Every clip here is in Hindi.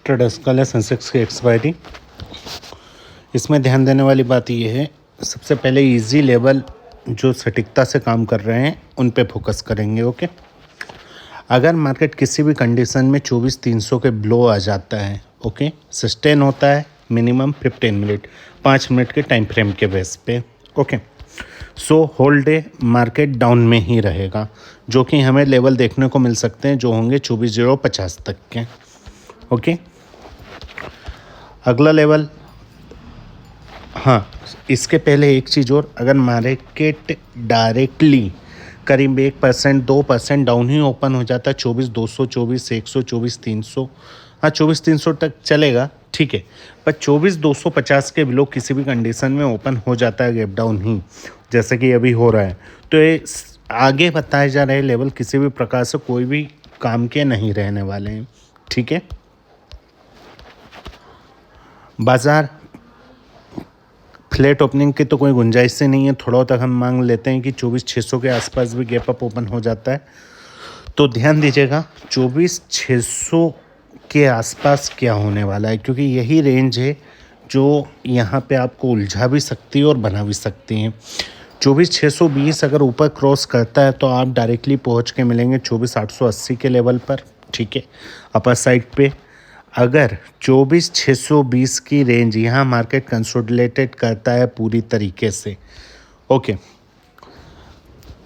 ट्रेडर्स कल है सेंसेक्स की एक्सपायरी। इसमें ध्यान देने वाली बात यह है, सबसे पहले इजी लेवल जो सटीकता से काम कर रहे हैं उन पे फोकस करेंगे। ओके, अगर मार्केट किसी भी कंडीशन में 24,300 के ब्लो आ जाता है, ओके, सस्टेन होता है मिनिमम 15 मिनट, 5 मिनट के टाइम फ्रेम के बेस पे। Okay, so whole day market down में ही रहेगा, जो कि हमें लेवल देखने को मिल सकते हैं जो होंगे 24,050 तक के। ओके, अगला लेवल, हाँ इसके पहले एक चीज़ और, अगर मार्केट डायरेक्टली करीब 1%, 2% डाउन ही ओपन हो जाता है 24,200, 24,100, 24,300, हाँ 24,300 तक चलेगा, ठीक है, पर 24,250 के बिलो किसी भी कंडीशन में ओपन हो जाता है गैप डाउन ही, जैसे कि अभी हो रहा है, तो ये आगे बताए जा रहे लेवल किसी भी प्रकार से कोई भी काम के नहीं रहने वाले हैं। ठीक है, बाज़ार फ्लैट ओपनिंग की तो कोई गुंजाइश ही नहीं है, थोड़ा तक हम मांग लेते हैं कि 24,600 के आसपास भी गैप अप ओपन हो जाता है। तो ध्यान दीजिएगा 24,600 के आसपास क्या होने वाला है, क्योंकि यही रेंज है जो यहाँ पे आपको उलझा भी सकती है और बना भी सकती है। 24,620 अगर ऊपर क्रॉस करता है तो आप डायरेक्टली पहुँच के मिलेंगे 24,880 के लेवल पर, ठीक है, अपर साइड पे। अगर 24,620 की रेंज यहाँ मार्केट कंसोलिडेटेड करता है पूरी तरीके से, ओके,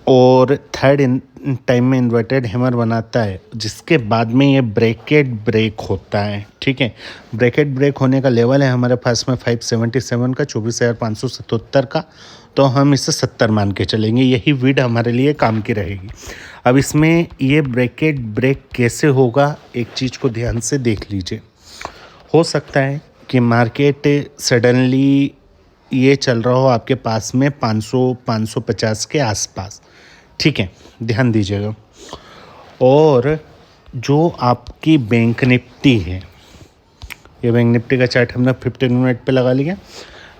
और थर्ड टाइम में इन्वर्टेड हैमर बनाता है, जिसके बाद में ये ब्रेकेट ब्रेक होता है, ठीक है, ब्रेकेट ब्रेक होने का लेवल है हमारे पास में 577 का, 24,577 का, तो हम इसे 70 मान के चलेंगे, यही विड हमारे लिए काम की रहेगी। अब इसमें ये ब्रेकेट ब्रेक कैसे होगा, एक चीज़ को ध्यान से देख लीजिए। हो सकता है कि मार्केट सडनली ये चल रहा हो आपके पास में 500-550 के आसपास, ठीक है, ध्यान दीजिएगा। और जो आपकी बैंक निफ्टी है, ये बैंक निफ्टी का चार्ट हमने 15 मिनट पे लगा लिया।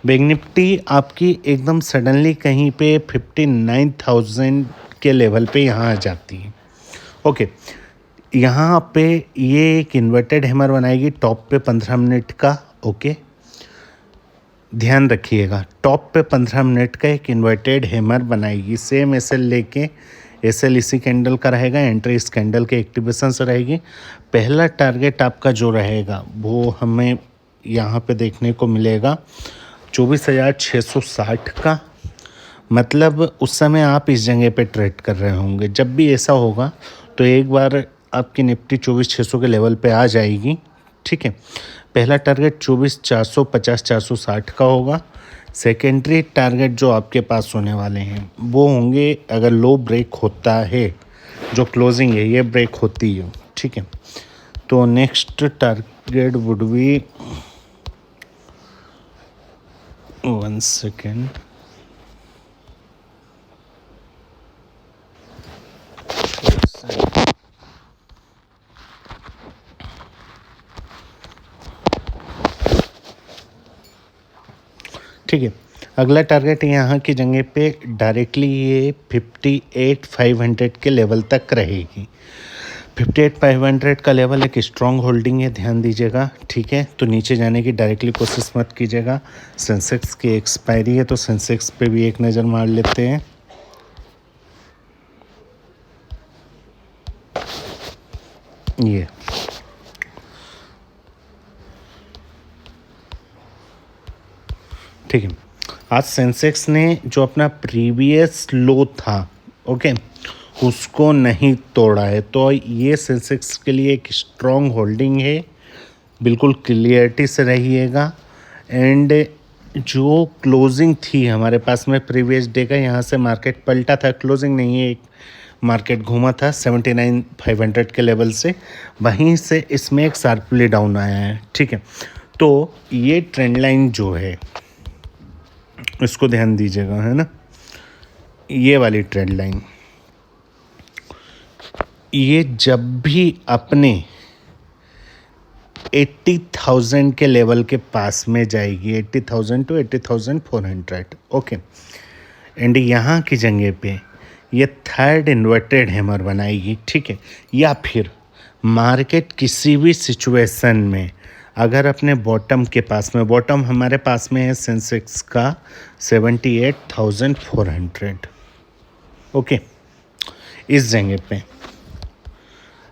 बैंक निफ्टी आपकी एकदम सडनली कहीं पे 59,000 के लेवल पे यहाँ आ जाती है। ओके, यहाँ पे ये एक इन्वर्टेड हैमर बनाएगी टॉप पे 15 मिनट का। ओके, ध्यान रखिएगा, टॉप पे 15 मिनट का एक इन्वर्टेड हैमर बनाएगी, सेम एसएल लेके, एसएल इसी कैंडल का रहेगा, एंट्री इस कैंडल के एक्टिवेशन से रहेगी। पहला टारगेट आपका जो रहेगा वो हमें यहाँ पे देखने को मिलेगा 24,660 का, मतलब उस समय आप इस जगह पे ट्रेड कर रहे होंगे। जब भी ऐसा होगा तो एक बार आपकी निफ्टी 24,600 के लेवल पे आ जाएगी, ठीक है। पहला टारगेट 24,450, 460 का होगा। सेकेंडरी टारगेट जो आपके पास होने वाले हैं वो होंगे, अगर लो ब्रेक होता है, जो क्लोजिंग है ये ब्रेक होती है, ठीक है, तो next target would be, 1 second, ठीक है। अगला टारगेट यहाँ की जगह पे डायरेक्टली ये 58,500 के लेवल तक रहेगी। 58,500 का लेवल एक स्ट्रॉन्ग होल्डिंग है, ध्यान दीजिएगा, ठीक है। तो नीचे जाने की डायरेक्टली कोशिश मत कीजिएगा। सेंसेक्स की एक्सपायरी है तो सेंसेक्स पे भी एक नज़र मार लेते हैं। ये ठीक है, आज सेंसेक्स ने जो अपना प्रीवियस लो था, ओके, उसको नहीं तोड़ा है, तो ये सेंसेक्स के लिए एक स्ट्रॉन्ग होल्डिंग है, बिल्कुल क्लियरिटी से रहिएगा। एंड जो क्लोजिंग थी हमारे पास में प्रीवियस डे का, यहाँ से मार्केट पलटा था, क्लोजिंग नहीं है, एक मार्केट घूमा था 79,500 के लेवल से, वहीं से इसमें एक शार्पली डाउन आया है, ठीक है। तो ये ट्रेंड लाइन जो है इसको ध्यान दीजिएगा, है ना, ये वाली ट्रेंड लाइन, ये जब भी अपने 80,000 के लेवल के पास में जाएगी, 80,000 to 80,400, ओके, एंड यहाँ की जगह पे ये थर्ड इन्वर्टेड हैमर बनाएगी, ठीक है। या फिर मार्केट किसी भी सिचुएशन में अगर अपने बॉटम के पास में, बॉटम हमारे पास में है सेंसेक्स का 78,400, ओके, इस जगह पे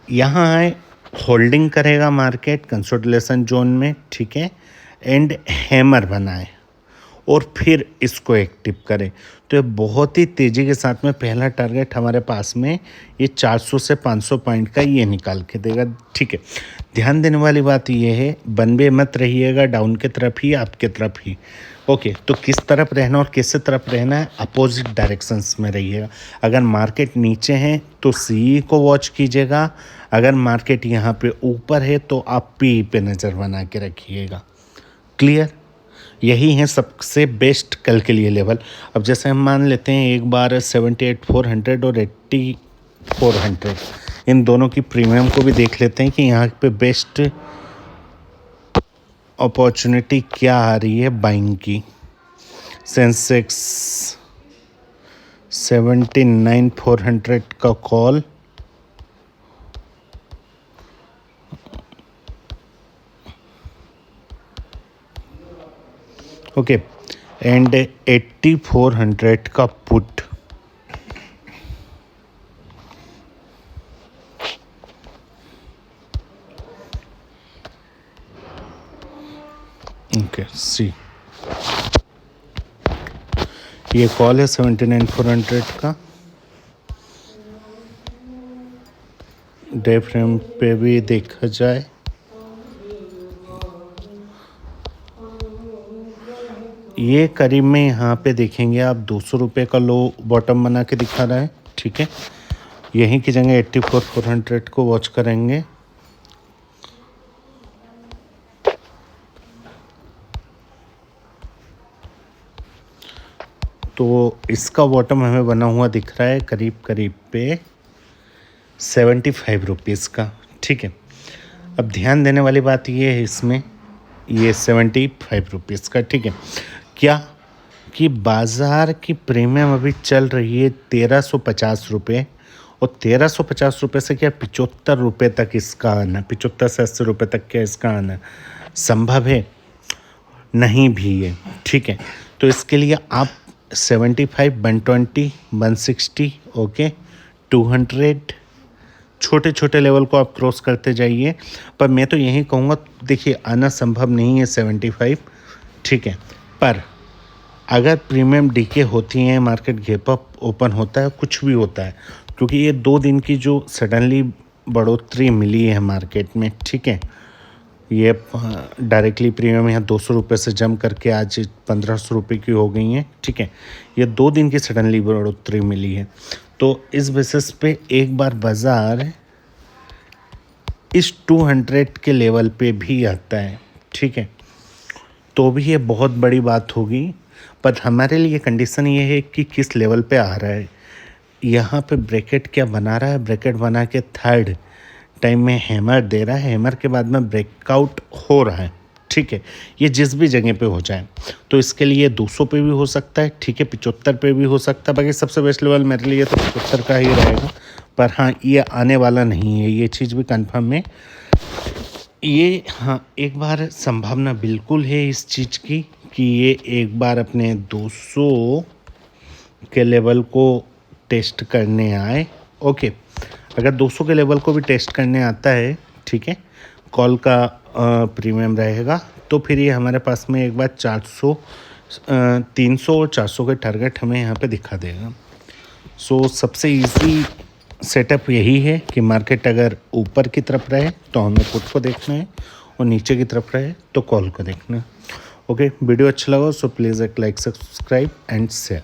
यहाँ है, होल्डिंग करेगा मार्केट कंसोलिडेशन जोन में, ठीक है, एंड हैमर बनाए और फिर इसको एक्टिव करें तो ये बहुत ही तेज़ी के साथ में पहला टारगेट हमारे पास में ये 400 से 500 पॉइंट का ये निकाल के देगा, ठीक है। ध्यान देने वाली बात ये है, बनबे मत रहिएगा डाउन की तरफ ही, आपके तरफ ही, ओके। तो किस तरफ रहना और किस तरफ रहना है, अपोजिट डायरेक्शंस में रहिएगा। अगर मार्केट नीचे है तो सी को वॉच कीजिएगा, अगर मार्केट यहाँ पे ऊपर है तो आप पी पे नज़र बना के रखिएगा। क्लियर? यही है सबसे बेस्ट कल के लिए लेवल। अब जैसे हम मान लेते हैं एक बार 78,400 और 80,400, इन दोनों की प्रीमियम को भी देख लेते हैं कि यहाँ पे बेस्ट अपॉर्चुनिटी क्या आ रही है बाइंग की। सेंसेक्स 79,400 का कॉल, ओके, एंड 8400 का पुट, ओके सी। ये कॉल है 79,400 का, डे फ्रेम पे भी देखा जाए ये करीब में यहाँ पे देखेंगे आप 200 रुपये का लो बॉटम बना के दिखा रहा है, ठीक है। यहीं की जगह 84,400 को वॉच करेंगे। तो इसका बॉटम हमें बना हुआ दिख रहा है करीब करीब पे 75 रुपीज़ का, ठीक है। अब ध्यान देने वाली बात ये है इसमें, ये 75 रुपीज़ का, ठीक है। क्या कि बाज़ार की प्रीमियम अभी चल रही है 1350 रुपये, और 1350 रुपये से क्या 75 रुपये तक इसका आना, 75 से 80 रुपये तक क्या इसका आना संभव है? नहीं भी है, ठीक है। तो इसके लिए आप 75, 120, 160, ओके, 200 छोटे छोटे लेवल को आप क्रॉस करते जाइए। पर मैं तो यही कहूँगा, देखिए आना संभव नहीं है 75, ठीक है। पर अगर प्रीमियम डीके होती हैं, मार्केट गैप अप ओपन होता है, कुछ भी होता है, क्योंकि ये 2 दिन की जो सडनली बढ़ोतरी मिली है मार्केट में, ठीक है, ये डायरेक्टली प्रीमियम यहाँ 200 रुपये से जम करके आज 1500 रुपये की हो गई हैं, ठीक है। ये 2 दिन की सडनली बढ़ोतरी मिली है, तो इस बेसिस पे एक बार बाज़ार इस 200 के लेवल पे भी आता है, ठीक है, तो भी ये बहुत बड़ी बात होगी। पर हमारे लिए कंडीशन ये है कि किस लेवल पे आ रहा है। यहाँ पे ब्रैकेट क्या बना रहा है, ब्रैकेट बना के थर्ड टाइम में हैमर दे रहा है, हैमर के बाद में ब्रेकआउट हो रहा है, ठीक है। ये जिस भी जगह पे हो जाए, तो इसके लिए 200 पे भी हो सकता है, ठीक है, 75 पे भी हो सकता है। बाकी सबसे बेस्ट लेवल मेरे लिए तो 75 का ही रहेगा। पर हाँ, ये आने वाला नहीं है, ये चीज़ भी कन्फर्म है। ये हाँ, एक बार संभावना बिल्कुल है इस चीज़ की कि ये एक बार अपने 200 के लेवल को टेस्ट करने आए, ओके। अगर 200 के लेवल को भी टेस्ट करने आता है, ठीक है, कॉल का प्रीमियम रहेगा, तो फिर ये हमारे पास में एक बार 400, 300 और 400 के टारगेट हमें यहाँ पे दिखा देगा। सो सबसे इजी सेटअप यही है कि मार्केट अगर ऊपर की तरफ रहे तो हमें पुट को देखना है, और नीचे की तरफ रहे तो कॉल को देखना है, ओके। वीडियो अच्छा लगा सो प्लीज़ एक लाइक, सब्सक्राइब एंड शेयर।